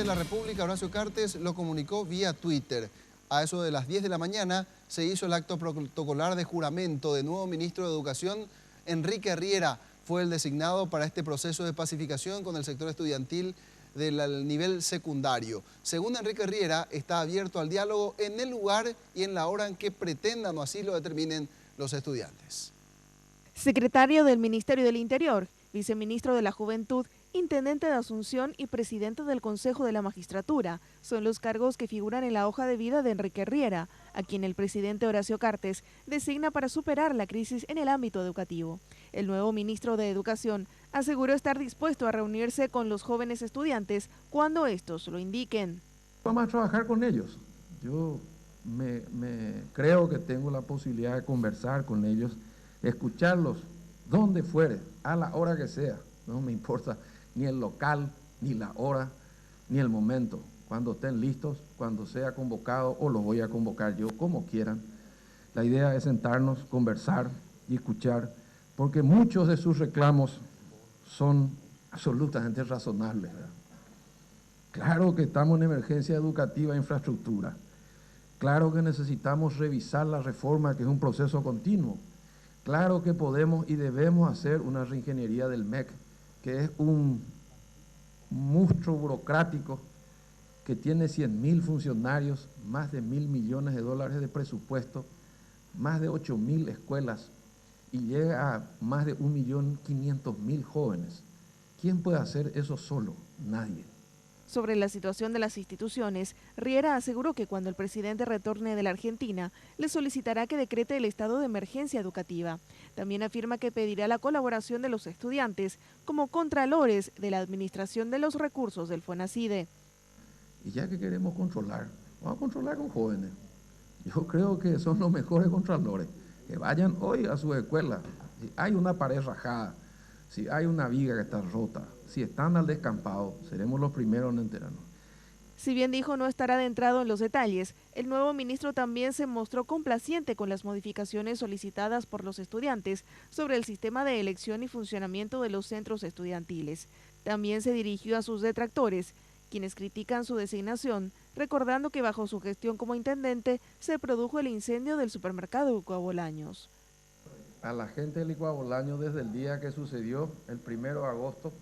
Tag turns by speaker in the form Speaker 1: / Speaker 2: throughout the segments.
Speaker 1: la República, Horacio Cartes, lo comunicó vía Twitter. A eso de las 10 de la mañana se hizo el acto protocolar de juramento del nuevo ministro de Educación. Enrique Riera fue el designado para este proceso de pacificación con el sector estudiantil del nivel secundario. Según Enrique Riera, está abierto al diálogo en el lugar y en la hora en que pretendan o así lo determinen los estudiantes.
Speaker 2: Secretario del Ministerio del Interior, viceministro de la Juventud, intendente de Asunción y presidente del Consejo de la Magistratura son los cargos que figuran en la hoja de vida de Enrique Riera, a quien el presidente Horacio Cartes designa para superar la crisis en el ámbito educativo. El nuevo ministro de Educación aseguró estar dispuesto a reunirse con los jóvenes estudiantes cuando estos lo indiquen.
Speaker 3: Vamos a trabajar con ellos. Yo creo que tengo la posibilidad de conversar con ellos, escucharlos donde fuere, a la hora que sea. No me importa ni el local, ni la hora, ni el momento. Cuando estén listos, cuando sea convocado o los voy a convocar yo, como quieran. La idea es sentarnos, conversar y escuchar, porque muchos de sus reclamos son absolutamente razonables, ¿verdad? Claro que estamos en emergencia educativa e infraestructura. Claro que necesitamos revisar la reforma, que es un proceso continuo. Claro que podemos y debemos hacer una reingeniería del MEC, que es un monstruo burocrático que tiene 100.000 funcionarios, más de 1.000 millones de dólares de presupuesto, más de 8.000 escuelas y llega a más de 1.500.000 jóvenes. ¿Quién puede hacer eso solo? Nadie.
Speaker 2: Sobre la situación de las instituciones, Riera aseguró que cuando el presidente retorne de la Argentina, le solicitará que decrete el estado de emergencia educativa. También afirma que pedirá la colaboración de los estudiantes como contralores de la administración de los recursos del FONACIDE.
Speaker 3: Y ya que queremos controlar, vamos a controlar con jóvenes. Yo creo que son los mejores contralores. Que vayan hoy a su escuela. Si hay una pared rajada, si hay una viga que está rota, si están al descampado, seremos los primeros en enterarnos.
Speaker 2: Si bien dijo no estar adentrado en los detalles, el nuevo ministro también se mostró complaciente con las modificaciones solicitadas por los estudiantes sobre el sistema de elección y funcionamiento de los centros estudiantiles. También se dirigió a sus detractores, quienes critican su designación, recordando que bajo su gestión como intendente se produjo el incendio del supermercado Licuabolaños.
Speaker 3: A la gente de Licuabolaños, desde el día que sucedió, el 1 de agosto,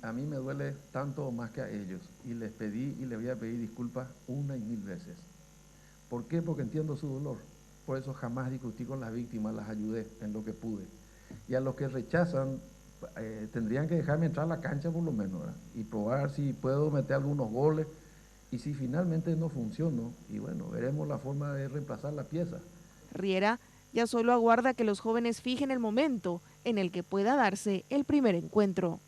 Speaker 3: a mí me duele tanto o más que a ellos, y les pedí y les voy a pedir disculpas 1 y 1000 veces. ¿Por qué? Porque entiendo su dolor. Por eso jamás discutí con las víctimas, las ayudé en lo que pude. Y a los que rechazan, tendrían que dejarme entrar a la cancha por lo menos, ¿verdad? Y probar si puedo meter algunos goles, y si finalmente no funcionó, y bueno, veremos la forma de reemplazar la pieza.
Speaker 2: Riera ya solo aguarda que los jóvenes fijen el momento en el que pueda darse el primer encuentro.